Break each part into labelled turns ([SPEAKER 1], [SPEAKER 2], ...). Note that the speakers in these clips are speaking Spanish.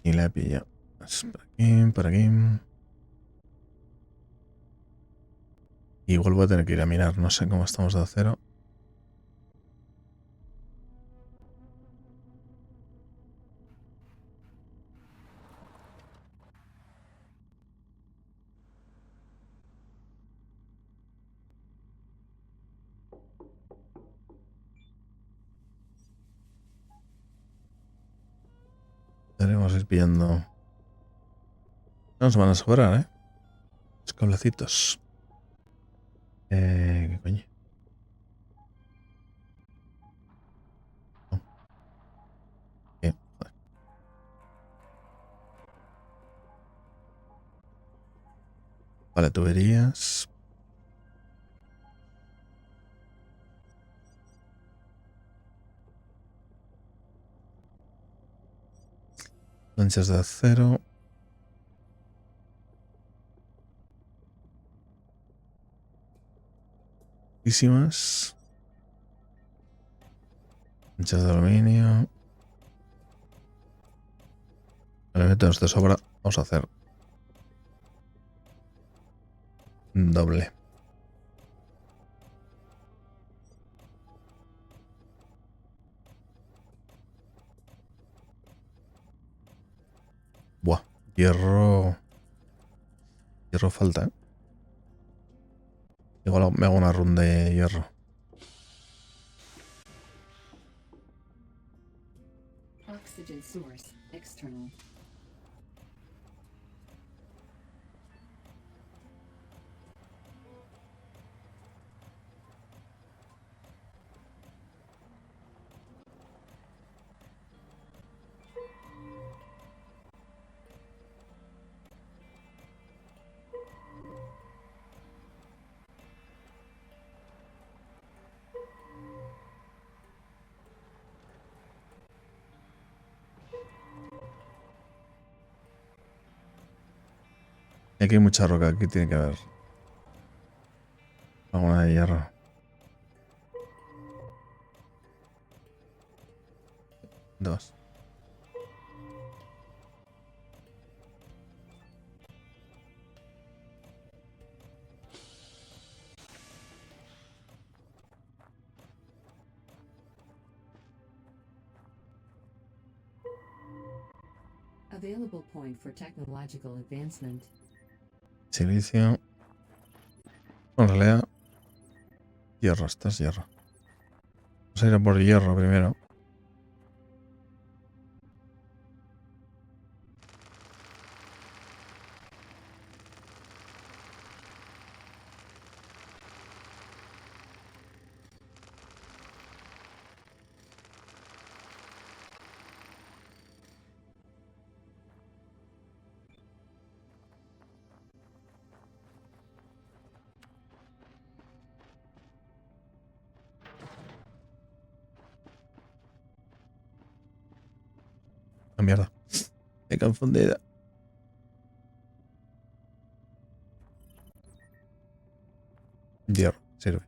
[SPEAKER 1] Y la he pillado. Pues por aquí, por aquí. Igual voy a tener que ir a mirar. No sé cómo estamos de acero. Tenemos que ir pillando. No nos van a sobrar, ¿eh? Los cablecitos. ¿Qué coño? No. ¿Qué? Joder. Vale, tuberías. Planchas de acero. Muchísimas. Planchas de aluminio. Elementos de sobra. Vamos a hacer doble. Buah. Hierro. Hierro falta, ¿eh? Igual me hago una run de hierro.
[SPEAKER 2] Oxygen source external.
[SPEAKER 1] Y aquí hay mucha roca. Aquí tiene que haber alguna de hierro. Dos.
[SPEAKER 2] Available point for technological advancement.
[SPEAKER 1] Silicio. En realidad, hierro. Esto es hierro. Vamos a ir a por hierro primero. La mierda. Me he confundido. Hierro. Sirve.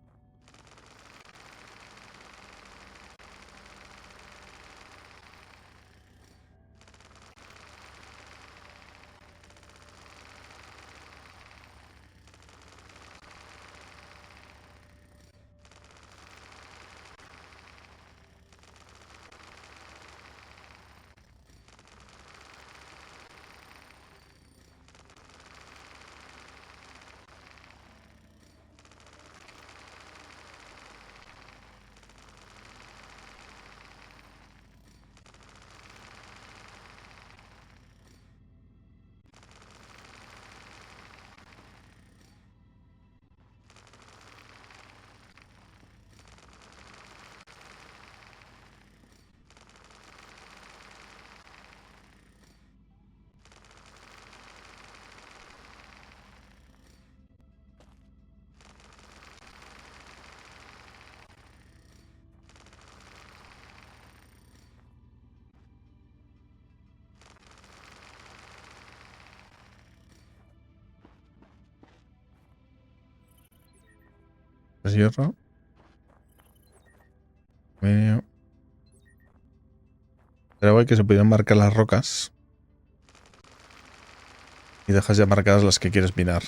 [SPEAKER 1] Pues hierro. Medio. Pero igual que se pudieran marcar las rocas. Y dejas ya marcadas las que quieres minar.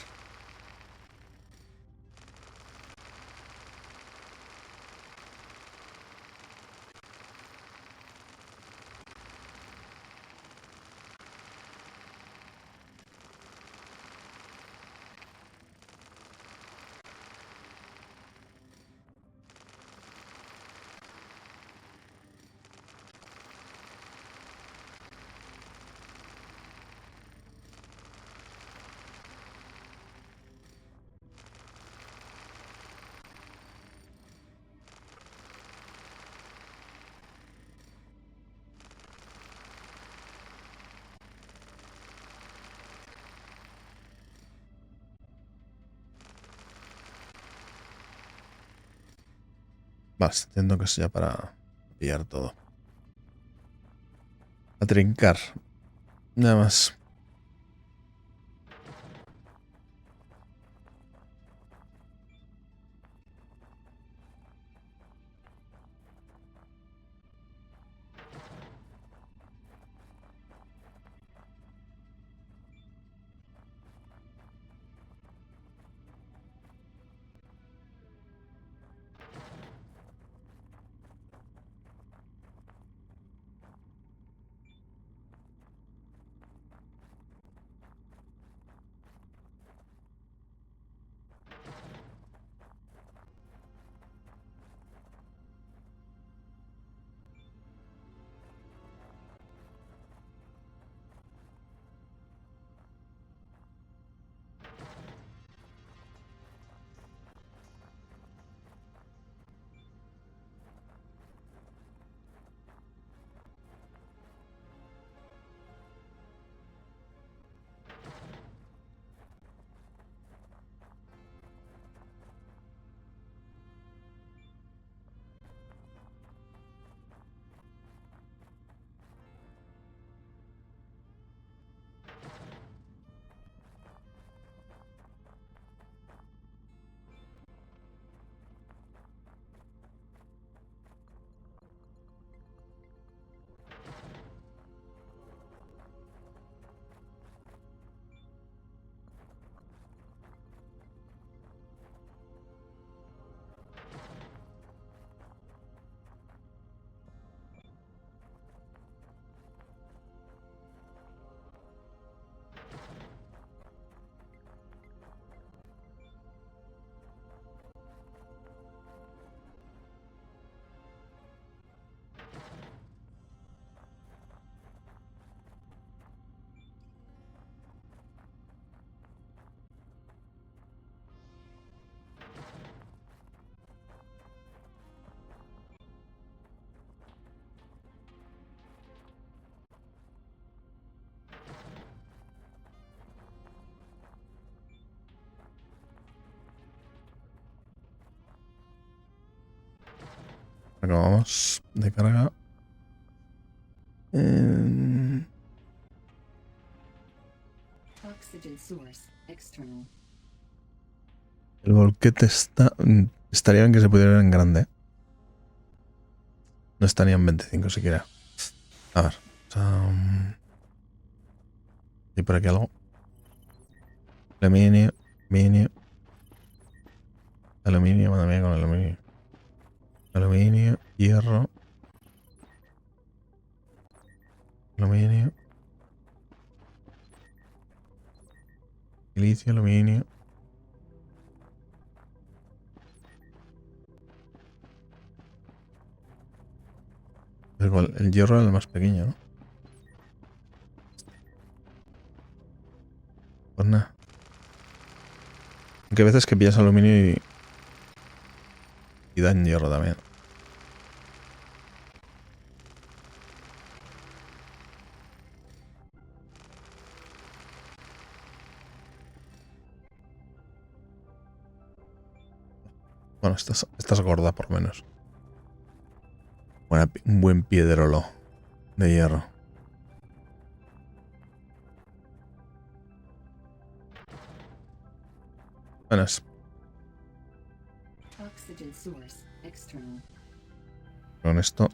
[SPEAKER 1] Vale, entiendo que es ya para pillar todo. A trincar. Nada más. Acabamos de carga.
[SPEAKER 2] Oxygen source external.
[SPEAKER 1] El volquete está... Estaría bien que se pudiera ver en grande. No estaría en 25 siquiera. A ver. ¿Y por aquí algo? Aluminio, aluminio. Aluminio, madre mía, con aluminio. Aluminio, hierro. Aluminio. Silicio, aluminio. El hierro era el más pequeño, ¿no? Pues nada. Aunque hay veces que pillas aluminio y dan hierro también. Bueno, esta es gorda por lo menos. Un buen piedrolo de hierro. Buenas.
[SPEAKER 2] Oxygen source external.
[SPEAKER 1] Con esto.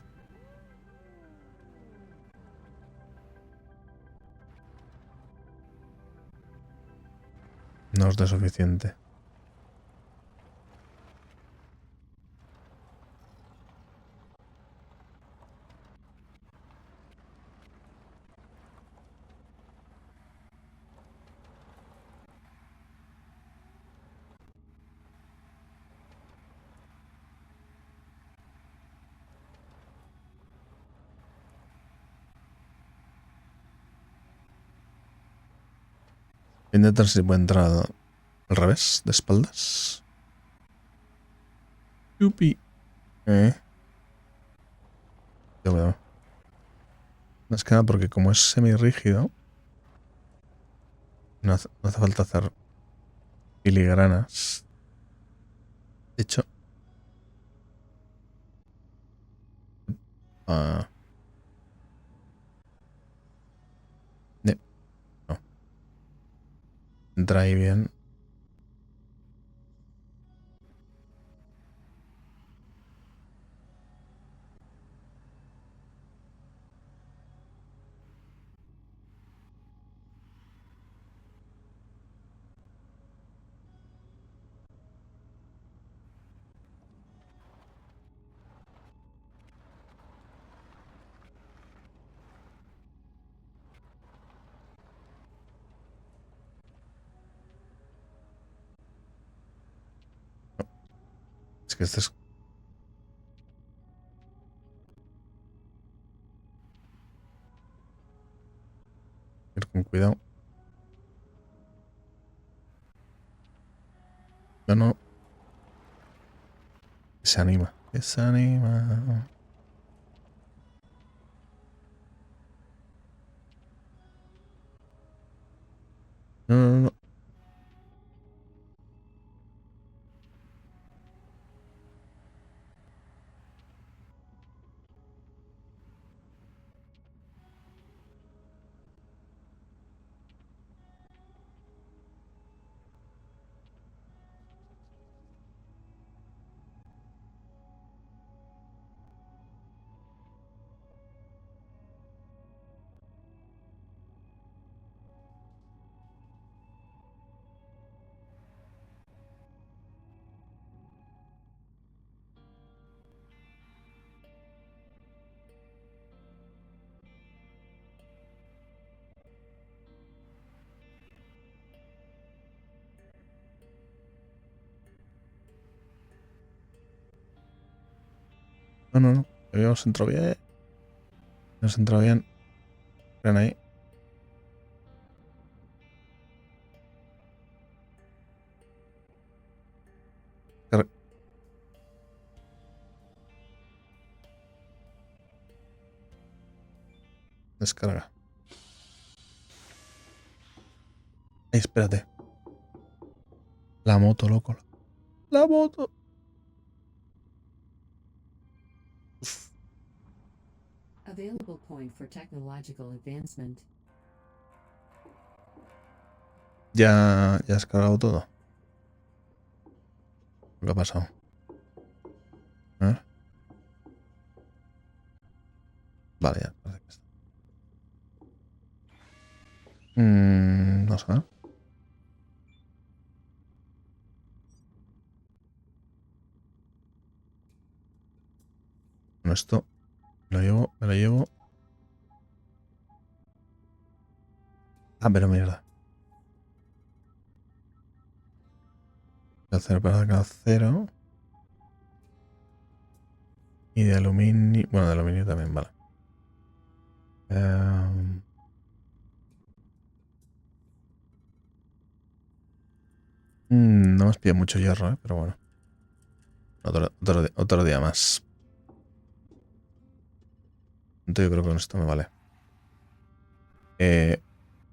[SPEAKER 1] No os da suficiente. Voy a intentar si puedo entrar al revés, de espaldas. Yupi. Yo veo. Más que nada porque como es semirrígido, no hace falta hacer filigranas. De hecho, ah, no. Entra ahí bien. Es que este es... Ir con cuidado. No, no. Se anima. Se anima. No, no, no. No, no, no. Habíamos entrado bien. Hemos entrado bien. Ven ahí. Car- Descarga. Ay, espérate. La moto, loco. La moto. Uf.
[SPEAKER 2] Available point for technological advancement.
[SPEAKER 1] Ya has cargado todo. ¿Qué ha pasado? A ver. Vale, ya. Parece que está. Vamos a ver. Bueno, esto me lo llevo. Ah, pero mierda. Acero para acero. Y de aluminio. Bueno, de aluminio también, vale. No hemos pillado mucho hierro, pero bueno. Otro día más. Entonces yo creo que con esto me vale.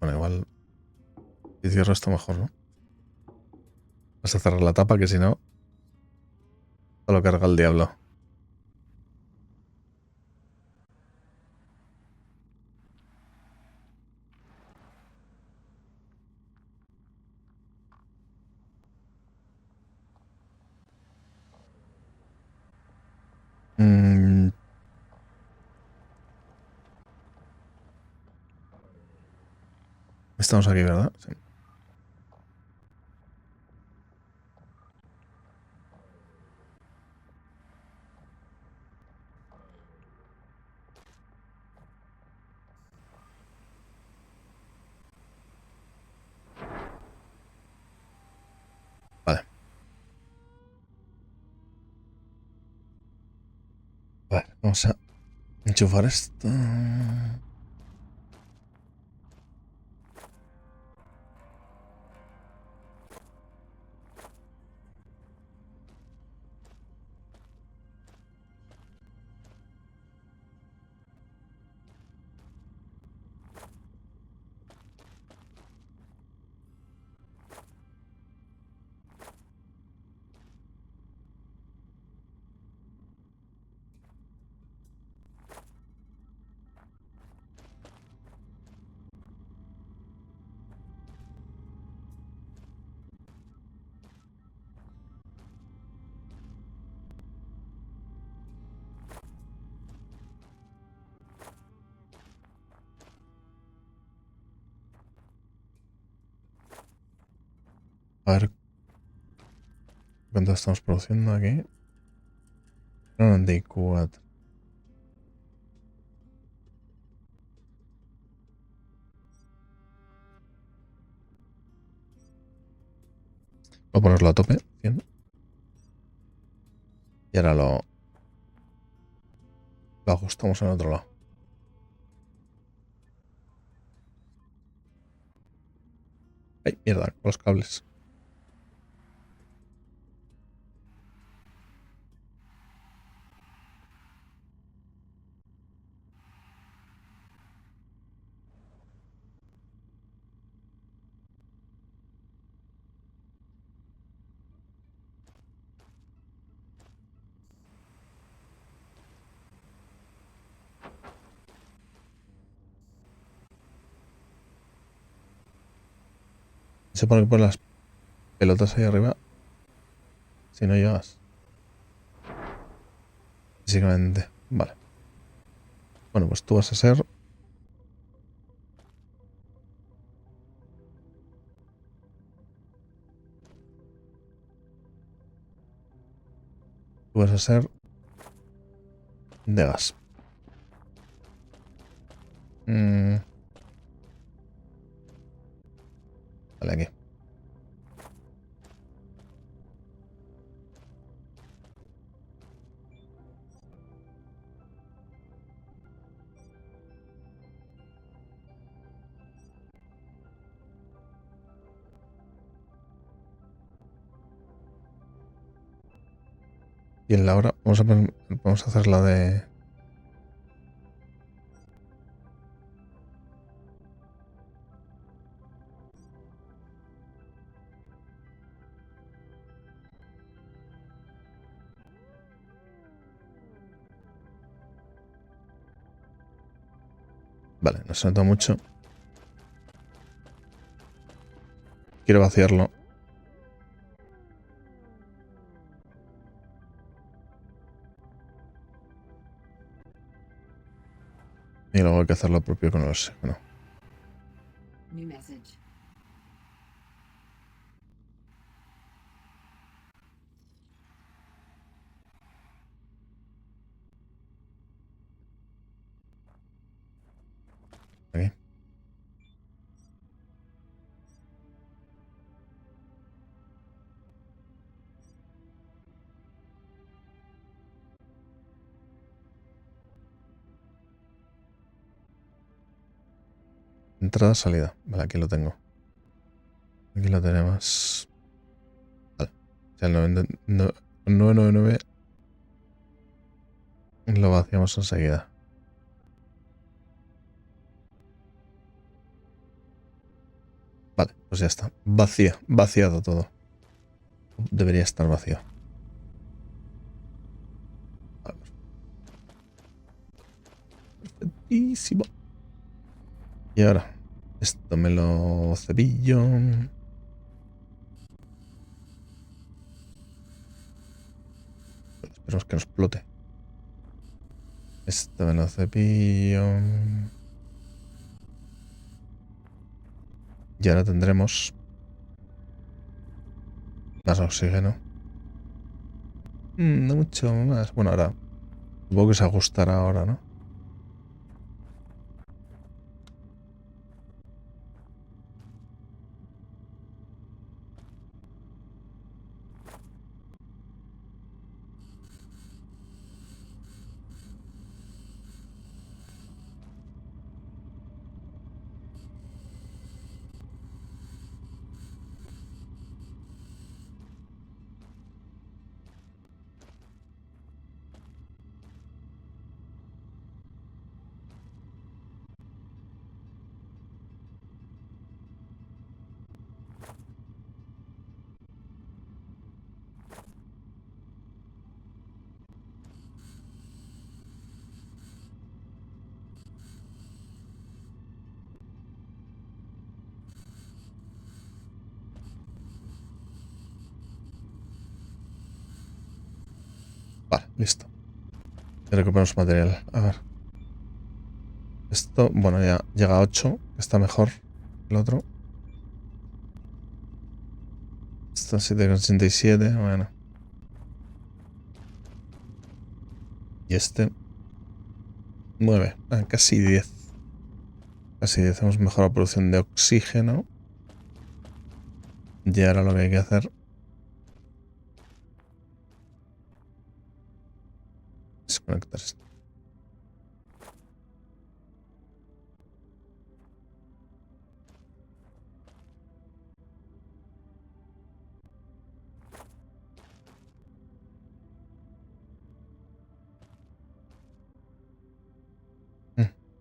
[SPEAKER 1] Bueno, igual. Si cierro esto mejor, ¿no? Vas a cerrar la tapa, que si no, todo lo carga el diablo. Mm, Estamos aquí, ¿verdad? Sí. Vamos a enchufar esto. A ver cuánto estamos produciendo aquí. 94. Voy a ponerlo a tope. 100. Y ahora lo ajustamos en otro lado. Ay, mierda, con los cables. Se pone que poner las pelotas ahí arriba. Si no llegas. Físicamente. Vale. Bueno, pues tú vas a ser... Tú vas a ser... de gas. Vale, aquí. Y en la hora vamos a hacer la de... Vale, no se nota mucho. Quiero vaciarlo. Y luego hay que hacer lo propio con el oxígeno.
[SPEAKER 2] New message.
[SPEAKER 1] Aquí. Entrada, salida. Vale, aquí lo tengo. Aquí lo tenemos. Vale. O sea, el 999 lo vaciamos enseguida. Vale, pues ya está. Vaciado todo. Debería estar vacío. Vale. Perfectísimo. Y ahora, esto me lo cepillo. Esperemos que no explote. Esto me lo cepillo. Y ahora tendremos más oxígeno. No mucho más. Bueno, ahora supongo que se ajustará ahora, ¿no? listo. Y recuperamos material. A ver. Esto, bueno, ya llega a 8, que está mejor que el otro. Esto 7,87, bueno. Y este 9, casi 10. Casi 10, hemos mejorado la producción de oxígeno. Y ahora lo que hay que hacer es conectar esto.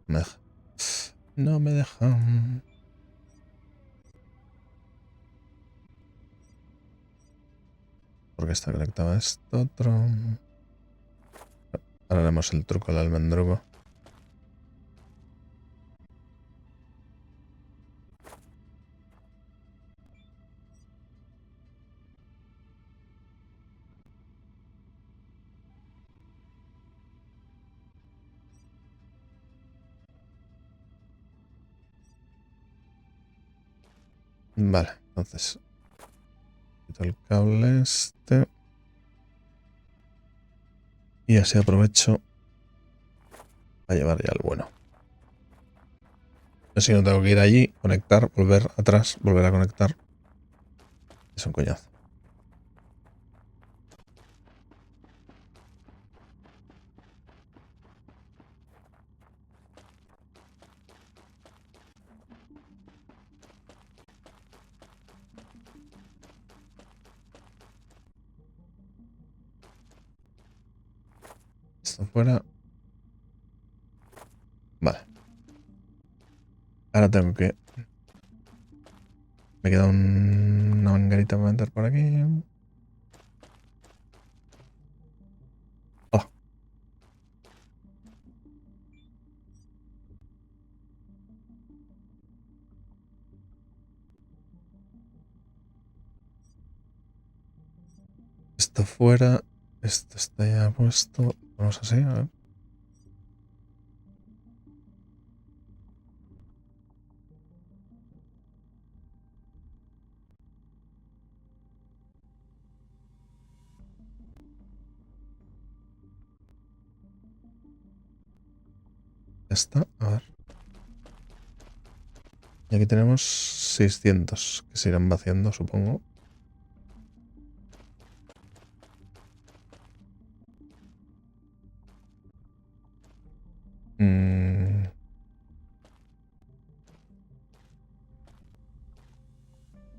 [SPEAKER 1] Me deja. No me deja. Porque está conectado a esto otro. Ahora haremos el truco al almendruco. Vale, entonces quito el cable este. Y así aprovecho a llevar ya el bueno. Así no tengo que ir allí, conectar, volver atrás, volver a conectar. Es un coñazo. Esto fuera. Vale. Ahora tengo que... Me queda una manguerita para meter por aquí. Oh. Esto fuera. Esto está ya puesto. Vamos así, a ver. Ya está, a ver. Y aquí tenemos 600 que se irán vaciando, supongo.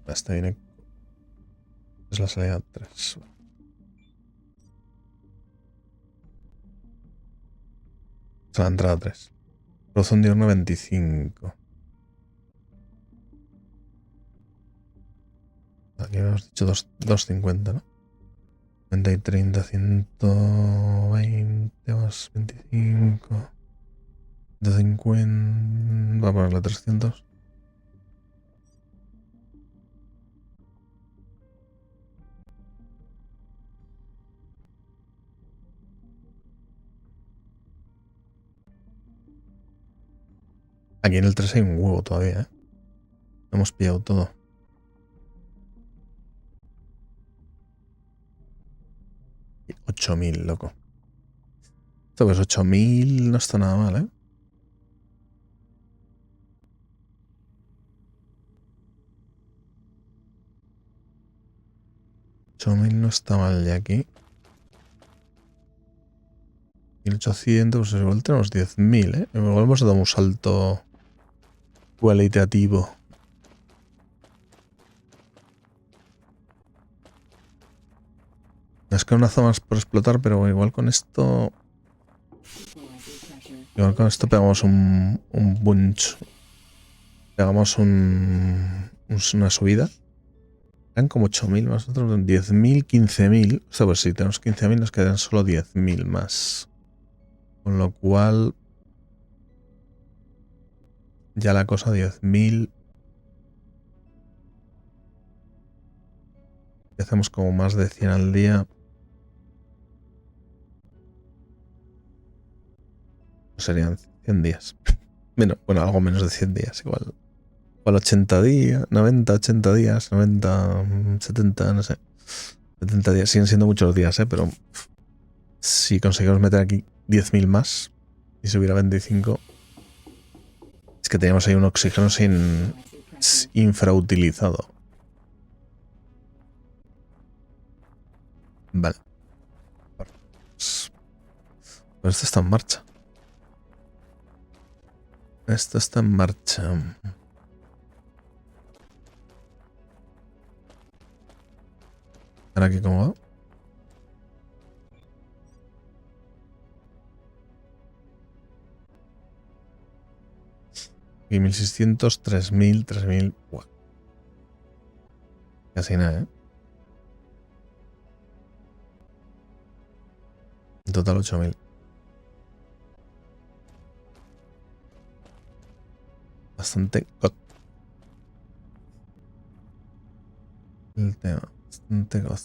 [SPEAKER 1] Esta viene. Es la salida 3. Es la entrada 3. Producción diurna 25. Aquí hemos dicho 250, ¿no? 20 y 30, 120 más 25. 150. Voy a ponerle 300. Aquí en el 3 hay un huevo todavía, ¿eh? Hemos pillado todo. Y 8000, loco. Esto pues 8000 no está nada mal, ¿eh? No está mal de aquí. 1800, pues igual tenemos 10.000, ¿eh? Igual hemos dado un salto cualitativo. Es que una zona más por explotar, pero igual con esto... Igual con esto pegamos un bunch. Pegamos una subida. Eran como 8000 más otros, 10.000, 15.000. O sea, pues si tenemos 15.000 nos quedan solo 10.000 más. Con lo cual... Ya la cosa 10.000. Y hacemos como más de 100 al día. serían 100 días. Bueno, algo menos de 100 días, igual 80 días, 90, 80 días, 90, 70, no sé. 70 días, siguen siendo muchos días, pero si conseguimos meter aquí 10.000 más y subir a 25, es que teníamos ahí un oxígeno infrautilizado. Vale. Pues esto está en marcha. Esto está en marcha. ¿Ahora aquí cómo va? Y 1600, 3000, 3000. Buah. Casi nada, ¿eh? En total 8000. Bastante god. El tema. Bastante god.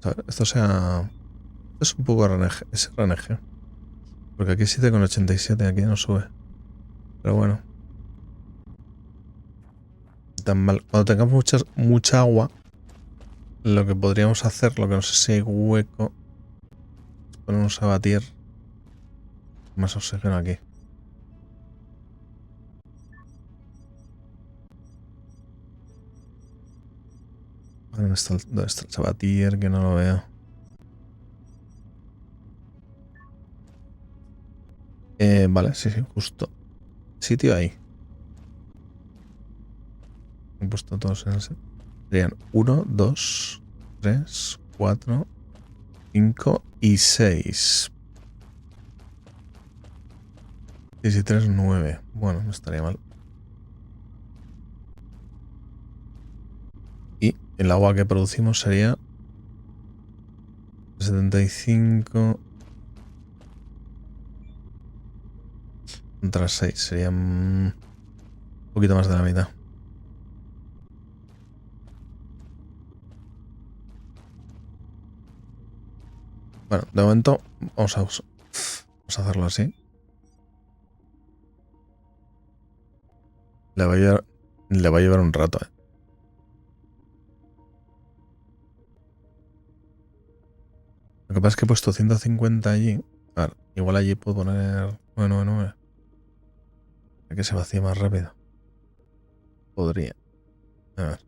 [SPEAKER 1] A ver, esto sea... Es un poco RNG, es RNG. Porque aquí 7,87, aquí no sube. Pero bueno. Tan mal. Cuando tengamos mucha agua, lo que podríamos hacer, lo que no sé si hay hueco, es ponernos a batir más oxígeno aquí. ¿Dónde está el sabatier? Que no lo veo. Vale, sí, justo. Sitio ahí. He puesto todos en ese. Serían 1, 2, 3, 4, 5 y 6. 6 y 3, 9. Bueno, no estaría mal. Y el agua que producimos sería 75 contra 6. Sería un poquito más de la mitad. Bueno, de momento vamos a hacerlo así. Le va a llevar un rato, ¿eh? Lo que pasa es que he puesto 150 allí. Claro, igual allí puedo poner 999. Para que se vacíe más rápido. Podría. A ver.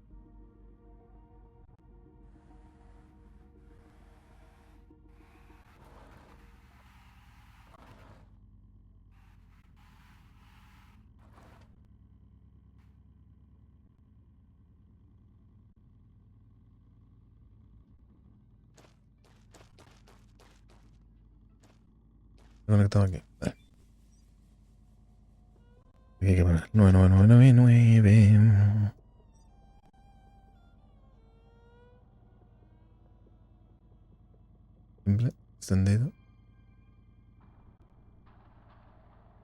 [SPEAKER 1] He conectado aquí. Vale. Aquí hay que poner 99999. Simple, extendido.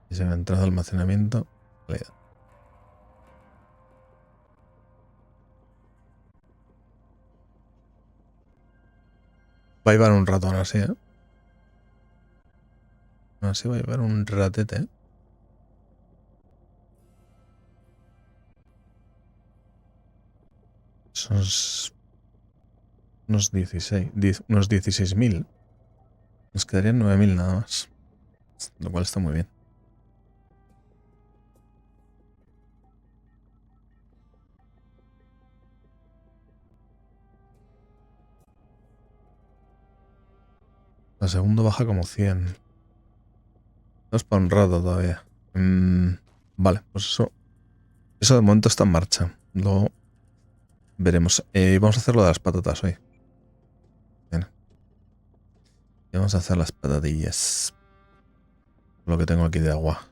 [SPEAKER 1] Y se me ha entrado almacenamiento. Salida. Va a llevar un rato ahora sí, ¿eh? Ahora sí va a llevar un ratete, ¿eh? Son unos 16.000. Nos quedarían 9.000 nada más. Lo cual está muy bien. La segunda baja como 100. No es para un rato todavía. Vale, pues eso. Eso de momento está en marcha. Luego veremos. Vamos a hacer lo de las patatas hoy. Bien. Y vamos a hacer las patatillas. Lo que tengo aquí de agua.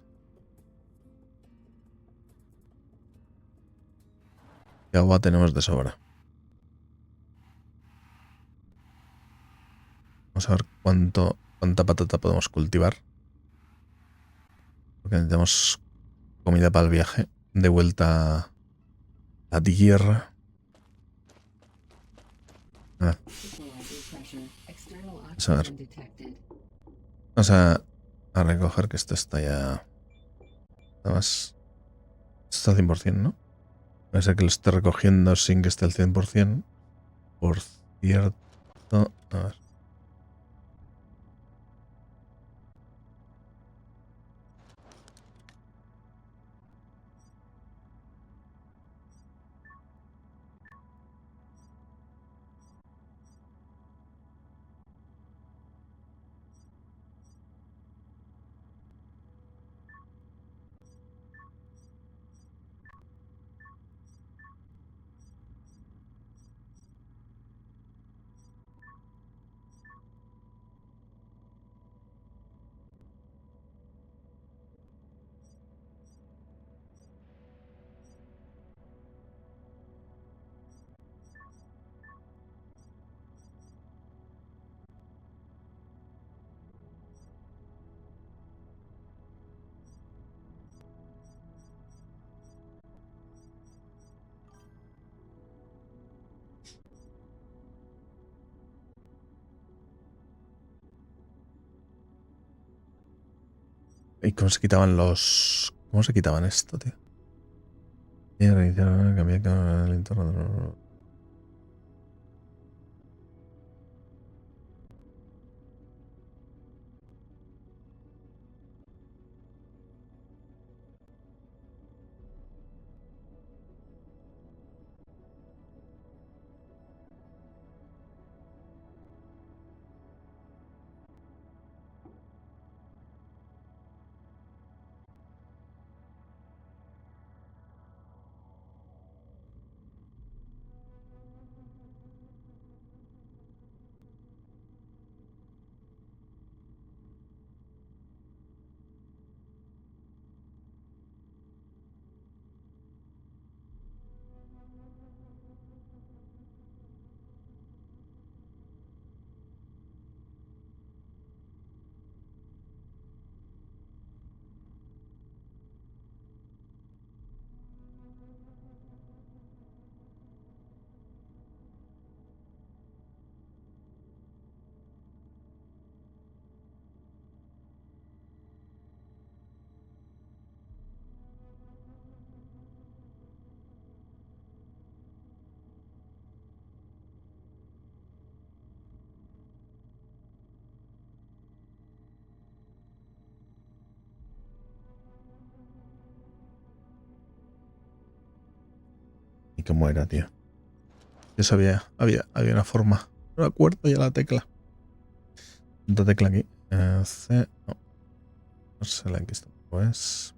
[SPEAKER 1] ¿Qué agua tenemos de sobra? Vamos a ver cuánta patata podemos cultivar. Porque necesitamos comida para el viaje. De vuelta La tierra. Ah,
[SPEAKER 2] Equalizer pressure. External
[SPEAKER 1] Vamos a ver.
[SPEAKER 2] oxygen detected.
[SPEAKER 1] Vamos a recoger que esto está ya. Además, esto está al 100%, ¿no? Puede ser que lo esté recogiendo sin que esté al 100%. Por cierto. A ver. ¿Y cómo se quitaban los. ¿Cómo se quitaban esto, tío? Cambiar el entorno. ¿Y cómo era, tío? Yo sabía, había una forma. No me acuerdo ya la tecla. Otra tecla aquí. C. No. No sé la que está. Pues.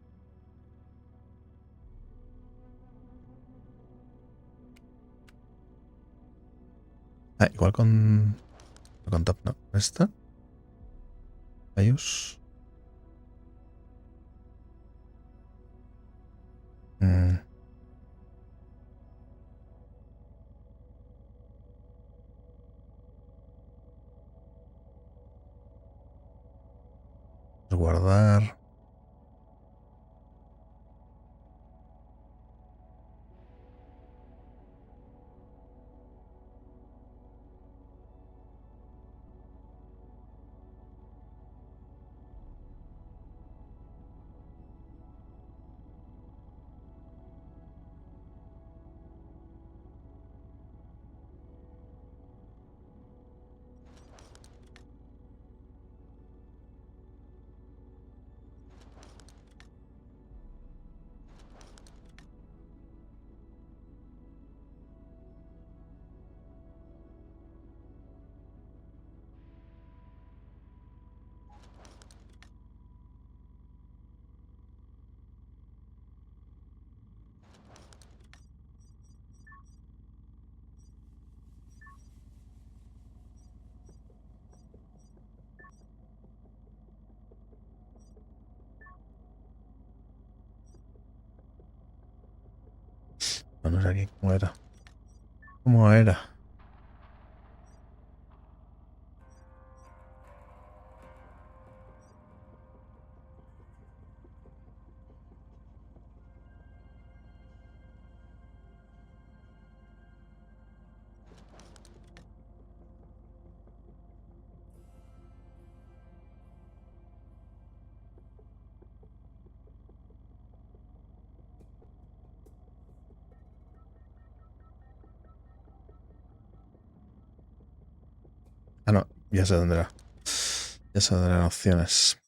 [SPEAKER 1] Ah, igual con Tab, no. Esta. Ayus. Mm, guardar. No, no sé aquí cómo era. ¿Cómo era? Ah, no, ya sé dónde era. Ya sé dónde eran opciones.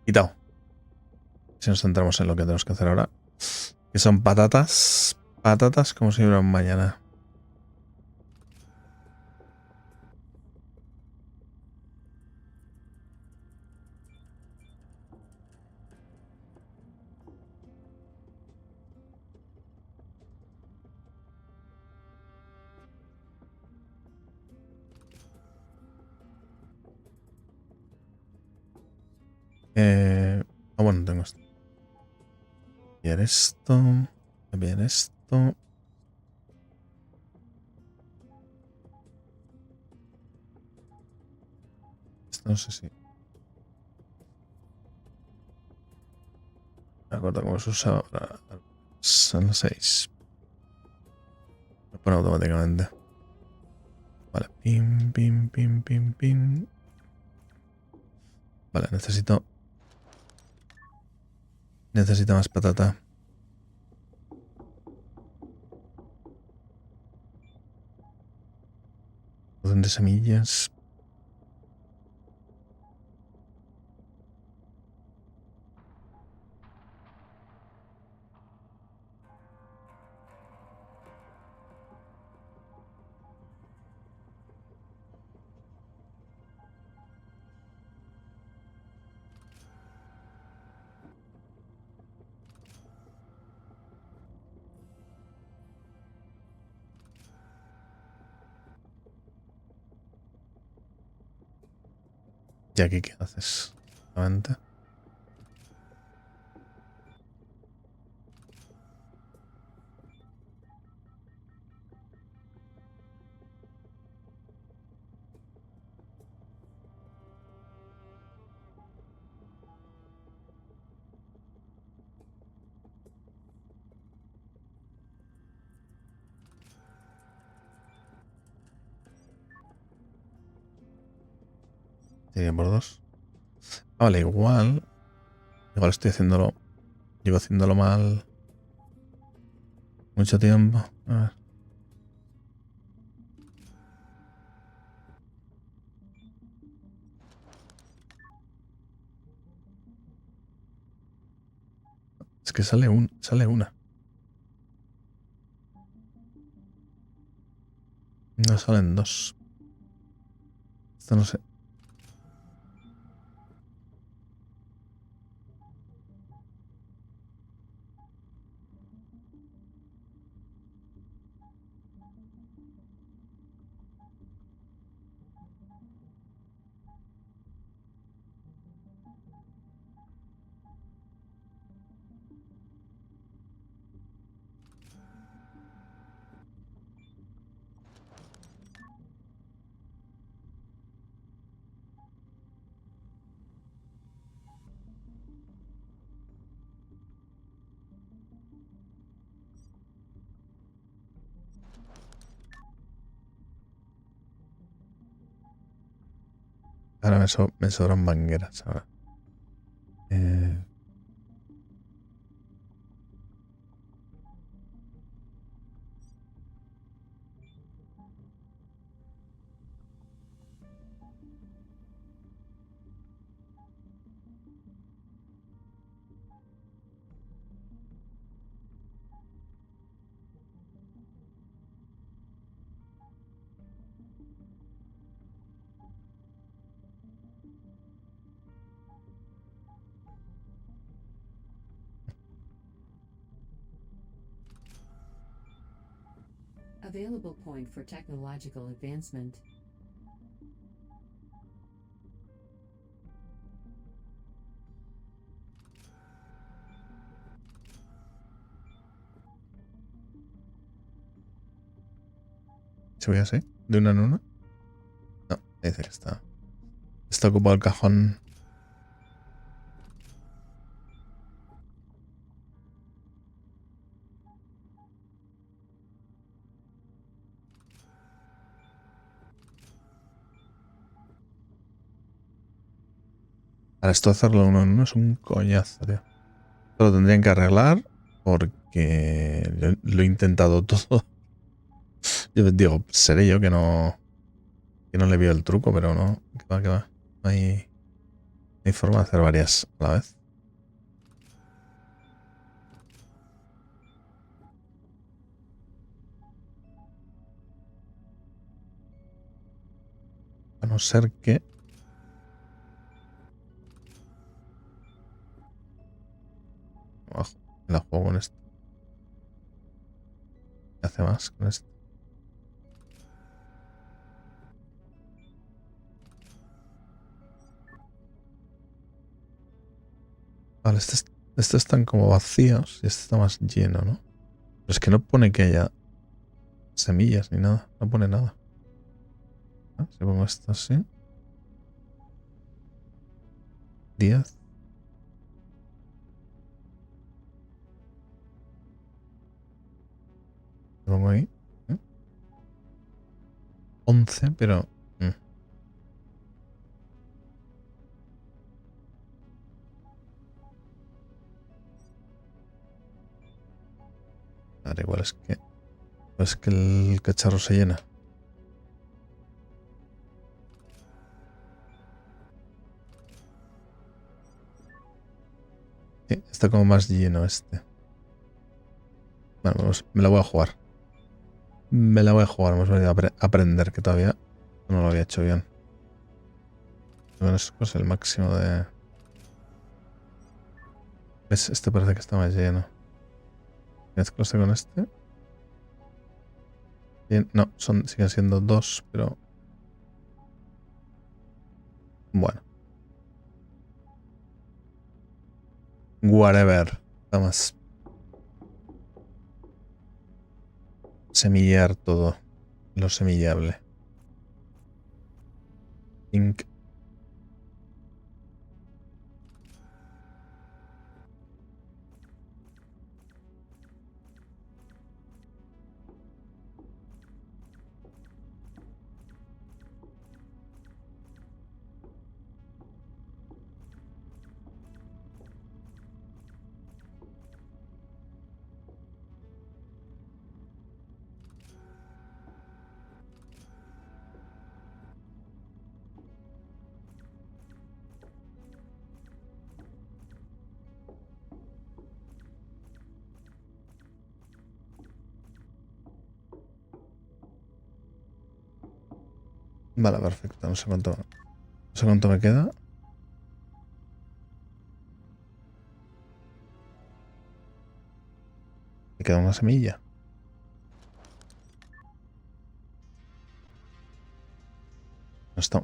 [SPEAKER 1] Quitado. Si nos centramos en lo que tenemos que hacer ahora. Que son patatas. Patatas como si fueran mañana. Bueno, tengo esto. Enviar esto. Enviar esto. Esto no sé si. Me acuerdo cómo se usa ahora. Son las 6. Me pone automáticamente. Vale. Pim, pim, pim, pim, pim. Vale, necesito. Necesito más patata. Producción de semillas. ¿Y aquí qué haces? Exactamente. Sería por 2. Vale, igual. Igual estoy haciéndolo. Llevo haciéndolo mal mucho tiempo. A ver. Es que sale una. No salen dos. Esto no sé. Ahora me sobran mangueras. Ahora. Eh,
[SPEAKER 2] Available point for technological advancement.
[SPEAKER 1] ¿Se voy así? ¿De una en una? No, dice que está. Está ocupado el cajón. Para esto hacerlo uno en uno es un coñazo, tío. Esto lo tendrían que arreglar porque lo he intentado todo. Yo digo, seré yo que no le veo el truco, pero no. Que va, que va. No hay forma de hacer varias a la vez. A no ser que... Abajo, me la juego con esto. ¿Qué hace más con esto? Vale, estos están como vacíos y este está más lleno, ¿no? Pero es que no pone que haya semillas ni nada. No pone nada. ¿Ah? Si pongo esto así. 10. Lo pongo ahí. 11, pero... Vale, igual es que... Es que el cacharro se llena. Sí, está como más lleno este. Bueno, pues me la voy a jugar. Me la voy a jugar. Hemos venido a aprender que todavía no lo había hecho bien. Bueno, eso es el máximo de... ¿Ves? Este parece que está más lleno. Mezclose con este. Bien, no, siguen siendo 2, pero... Bueno. Whatever. Vamos. Semillar todo. Lo semillable. Ink. Vale, perfecto. No sé cuánto me queda. Me queda una semilla.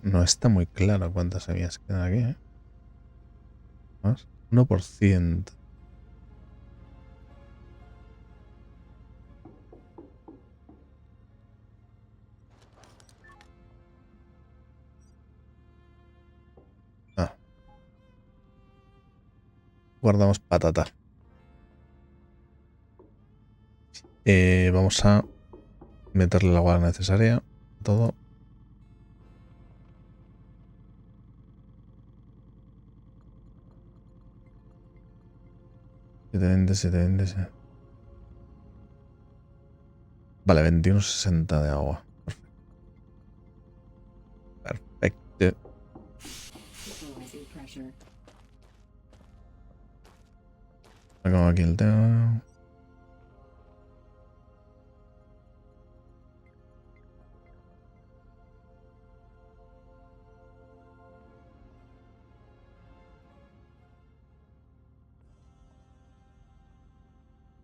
[SPEAKER 1] No está muy claro cuántas semillas quedan aquí, ¿eh? ¿Más? 1%. Ah, guardamos patata. Vamos a meterle la agua necesaria. Todo. 720, 720. Vale, 21,60 de agua. Perfecto.
[SPEAKER 2] Equalizing pressure.
[SPEAKER 1] Sacamos aquí el tema.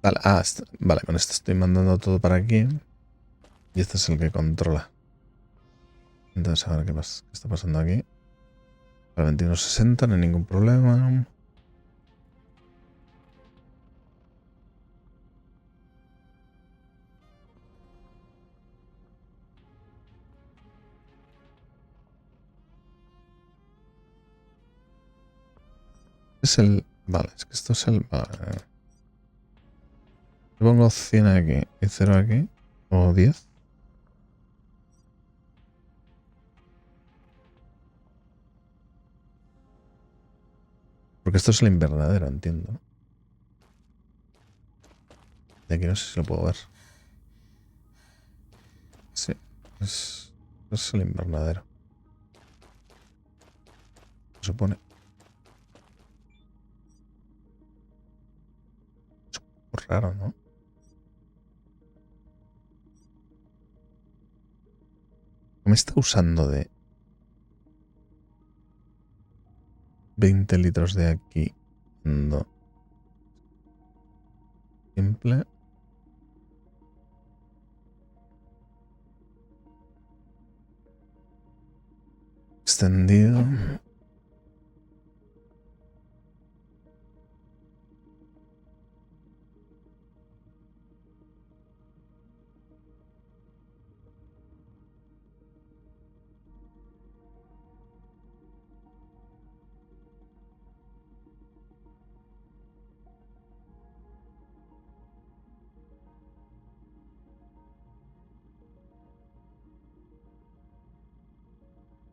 [SPEAKER 1] Vale, vale, con esto estoy mandando todo para aquí. Y este es el que controla. Entonces, a ver qué está pasando aquí. Para 21,60, no hay ningún problema. Es el... Vale, es que esto es el... Vale. Le pongo 100 aquí y 0 aquí. O 10. Porque esto es el invernadero, entiendo, ¿no? De aquí no sé si lo puedo ver. Sí, es el invernadero. Se supone. Es un poco raro, ¿no? Me está usando de 20 litros de aquí. No. Simple. Extendido.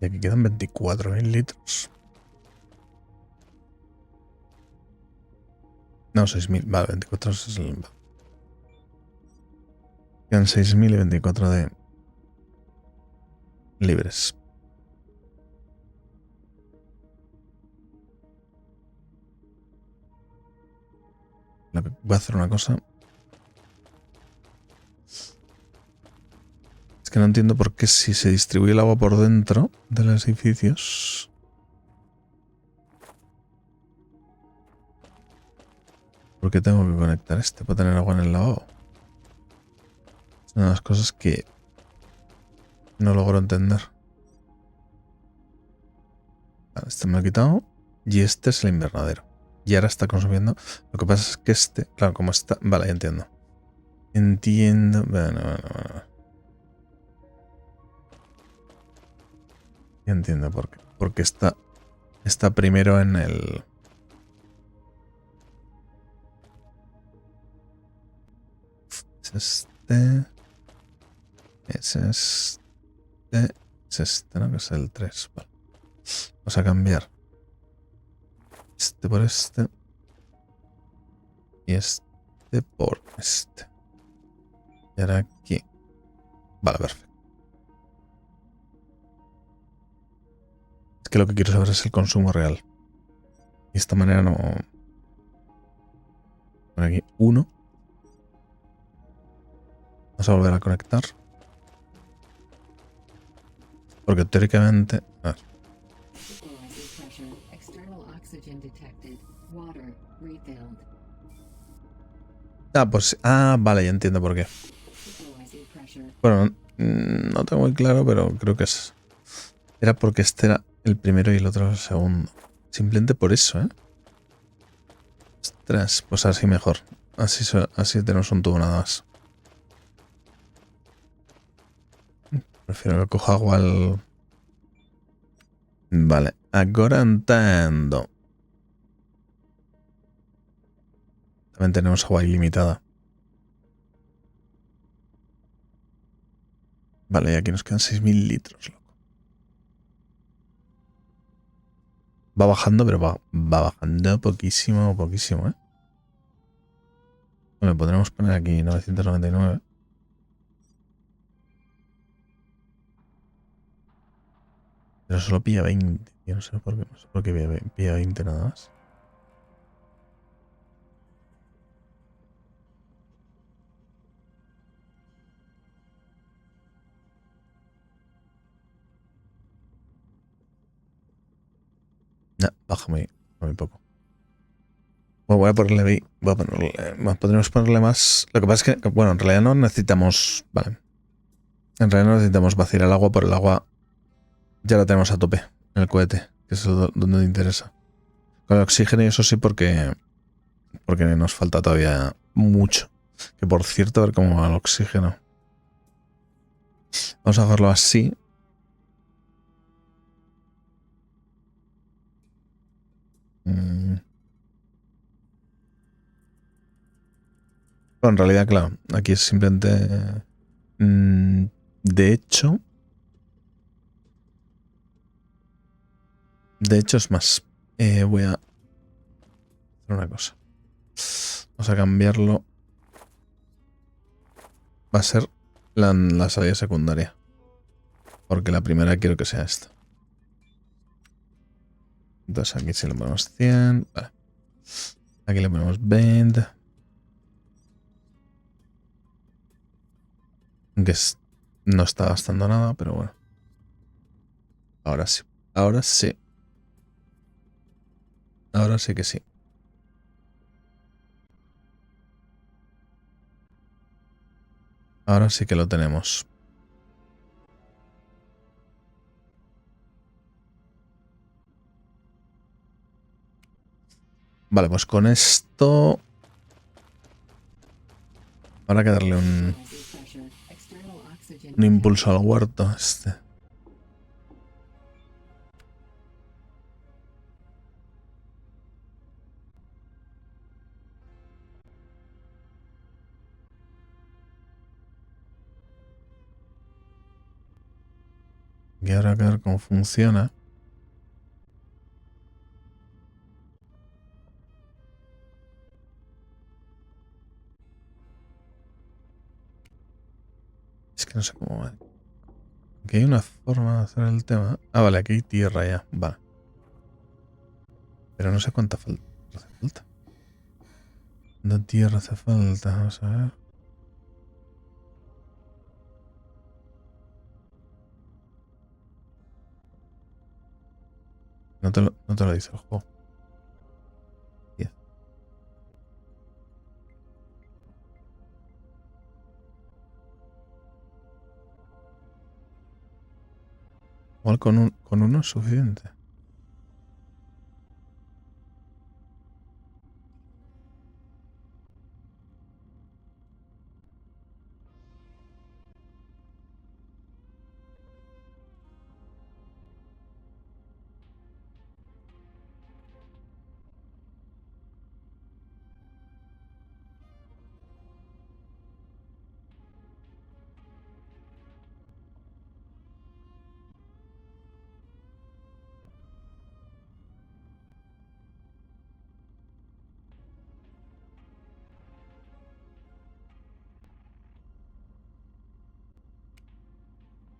[SPEAKER 1] Y aquí quedan 24.000 litros. No, 6.000. Vale, 24 es el... Quedan 6.000 y 24 de libres. Voy a hacer una cosa. Es que no entiendo por qué si se distribuye el agua por dentro de los edificios. ¿Por qué tengo que conectar este para tener agua en el lavabo? Es una de las cosas que no logro entender. Vale, este me lo he quitado. Y este es el invernadero. Y ahora está consumiendo. Lo que pasa es que este, claro, como está... Vale, ya entiendo. Entiendo. Bueno. Ya entiendo por qué. Porque está primero en el... Es este. Es este. Es este, ¿no? Que es el 3. Vale. Vamos a cambiar este por este. Y este por este. Y ahora aquí. Vale, perfecto. Es que lo que quiero saber es el consumo real. Y de esta manera no... Por aquí, 1. Vamos a volver a conectar. Porque teóricamente... A ver. Pues... vale, ya entiendo por qué. Bueno, no tengo muy claro, pero creo que es... Era porque este era el primero y el otro el segundo. Simplemente por eso, ¿eh? Ostras, pues así mejor. Así tenemos un tubo nada más. Prefiero que coja agua al... Vale, ahora entiendo. También tenemos agua ilimitada. Vale, y aquí nos quedan 6.000 litros, loco. Va bajando, pero va bajando poquísimo, poquísimo, ¿eh? Bueno, podremos poner aquí 999. Pero solo pilla 20. Yo no sé por qué. No sé por qué pilla 20 nada más. No, baja muy poco. Bueno, voy a ponerle... Podríamos ponerle más... Lo que pasa es que, bueno, en realidad no necesitamos... Vale. En realidad no necesitamos vaciar el agua, por el agua ya la tenemos a tope en el cohete, que es donde te interesa. Con el oxígeno y eso sí, porque nos falta todavía mucho. Que por cierto, a ver cómo va el oxígeno. Vamos a hacerlo así. Bueno, en realidad, claro, aquí es simplemente... de hecho es más... voy a hacer una cosa. Vamos a cambiarlo. Va a ser la salida secundaria. Porque la primera quiero que sea esta. Entonces aquí sí le ponemos 100. Vale. Aquí le ponemos 20. Aunque no está gastando nada, pero bueno. Ahora sí. Ahora sí. Ahora sí que sí. Ahora sí que lo tenemos. Vale, pues con esto habrá que darle un
[SPEAKER 2] Pressure. External oxygen.
[SPEAKER 1] impulso al huerto este. Y ahora a ver cómo funciona. Es que no sé cómo va. Aquí hay una forma de hacer el tema. Ah, vale, aquí hay tierra ya. Vale. Pero no sé cuánta falta. Hace falta. ¿Cuánta tierra hace falta? Vamos a ver. No te lo dice el juego. 10. Igual con uno es suficiente.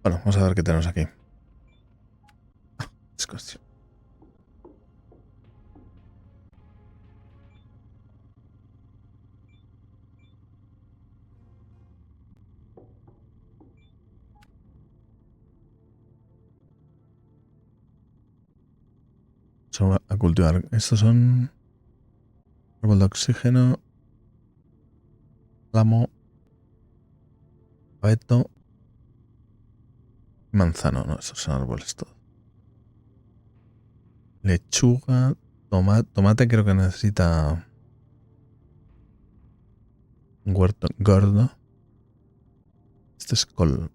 [SPEAKER 1] Bueno, vamos a ver qué tenemos aquí. Es cuestión. Vamos a cultivar. Estos son árbol de oxígeno, álamo, abeto, manzano. No, esos son árboles todos. Lechuga, tomate creo que necesita un huerto gordo. Este es col.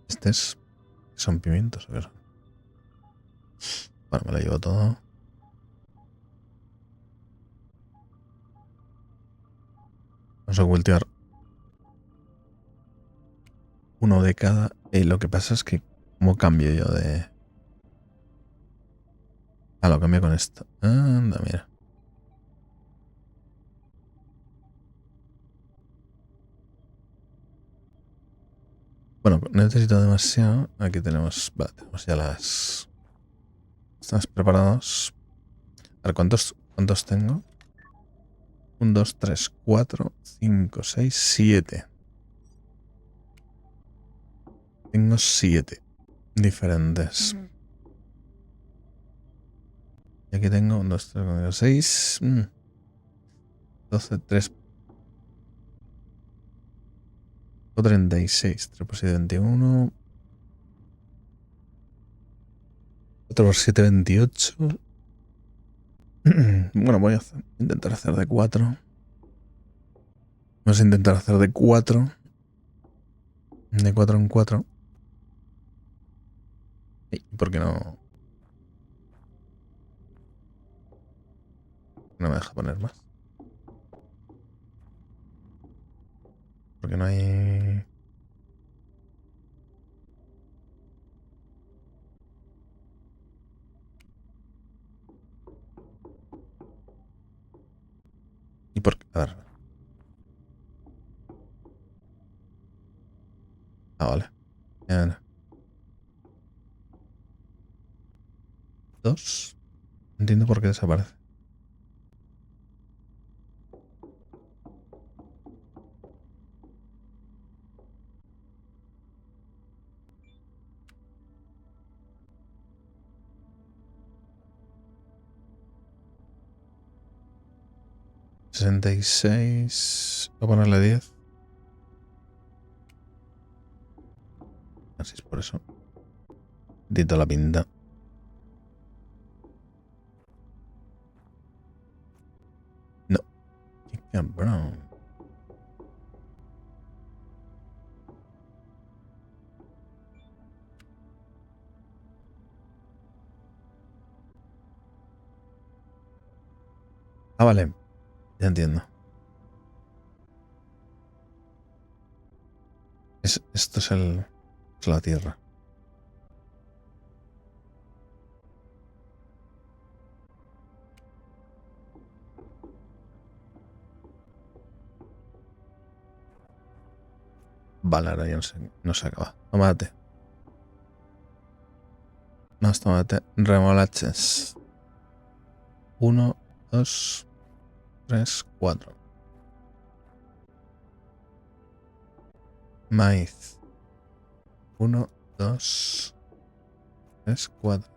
[SPEAKER 1] Este es... Son pimientos, ¿o qué son? Bueno, me lo llevo todo. Vamos a cultivar uno de cada. Y lo que pasa es que, ¿cómo cambio yo de...? Ah, lo cambio con esto. Anda, mira. Bueno, no necesito demasiado. Aquí tenemos... Vale, tenemos ya las... Estamos preparados. A ver, ¿cuántos tengo? 1, 2, 3, 4, 5, 6, 7. Tengo 7 diferentes. Y aquí tengo 1, 2, 3, 4, 6. 12, 3. 36. 3 por 7, 21. 4 por 7, 28. Bueno, voy a intentar hacer de 4. Vamos a intentar hacer de 4. De 4 en 4. ¿Y por qué no? No me deja poner más. Porque no hay... ¿Y por qué? A ver. Ah, vale. Bien. 2. No entiendo por qué desaparece. $66. Voy a ponerle 10. Así es por eso. Dito la pinta. No. Qué cabrón. Ah, vale. Ya entiendo. Esto es la Tierra. Vale, ahora ya no se acaba. Tomate. Más tomate. Remolaches. 1, 2, 3, 4. Maíz. 1, 2, 3, 4.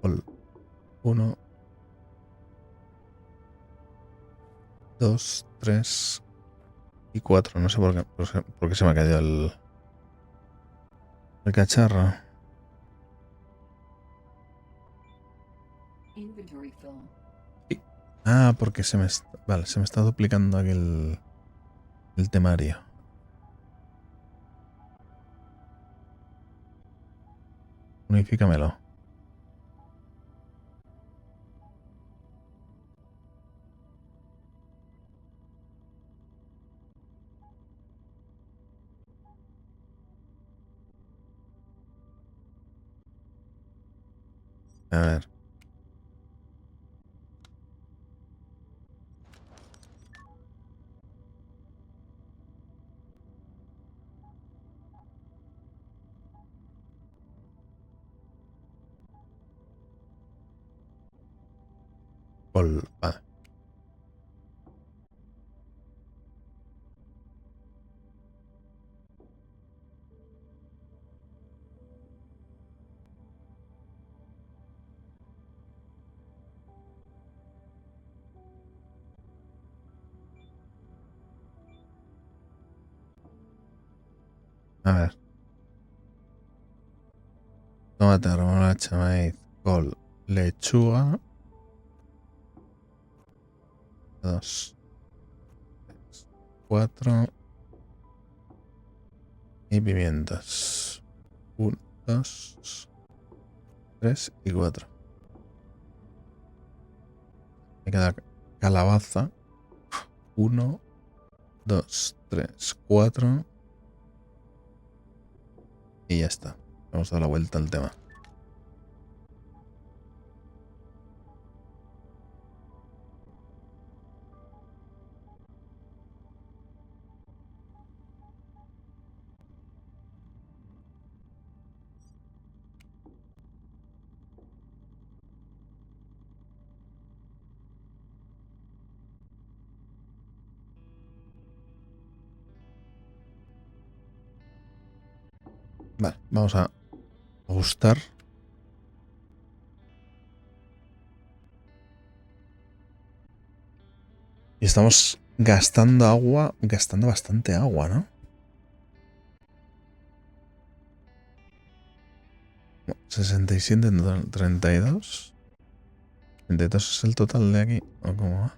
[SPEAKER 1] Col. 1, 2, 3 y 4. No sé por qué se me ha caído el cacharro.
[SPEAKER 2] Inventory fill.
[SPEAKER 1] Sí. Ah, porque vale, se me está duplicando aquí el temario. Unifícamelo. A ver. Vale. A ver. Tomate, remolacha, maíz, col, lechuga. 2, 3, 4. Y pimientas. 1, 2, 3 y 4. Me queda calabaza. 1, 2, 3, 4. Y ya está. Vamos a dar la vuelta al tema. Vale, vamos a ajustar. Y estamos gastando agua, gastando bastante agua, ¿no? 67 en total, 32. 32 es el total de aquí. ¿O cómo va?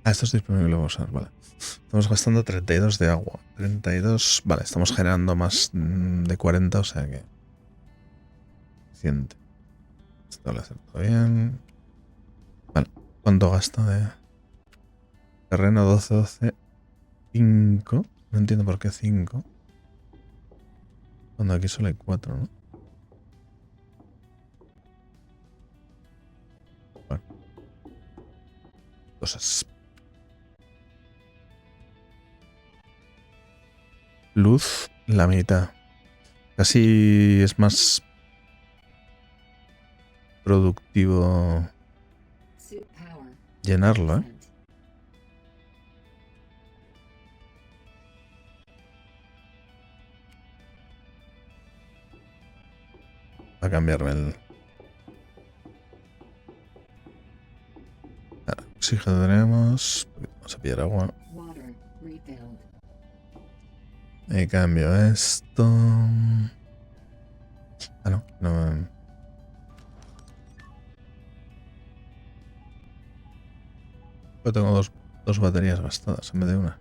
[SPEAKER 1] Ah, esto es disponible para usar, vale. Estamos gastando 32 de agua. 32, vale, estamos generando más de 40, o sea que... Suficiente. Esto lo hacer todo bien. Vale, ¿cuánto gasto de terreno? 12, 12, 5. No entiendo por qué 5. Cuando aquí solo hay 4, ¿no? cosas. Luz, la mitad. Casi es más productivo
[SPEAKER 2] Suit power.
[SPEAKER 1] llenarlo, ¿eh?
[SPEAKER 2] 10%.
[SPEAKER 1] Para cambiarme el... Oxígeno tenemos. Vamos a pillar agua.
[SPEAKER 2] Water refilled.
[SPEAKER 1] Y cambio esto. Ah, no. No. Yo tengo dos baterías gastadas en vez de una.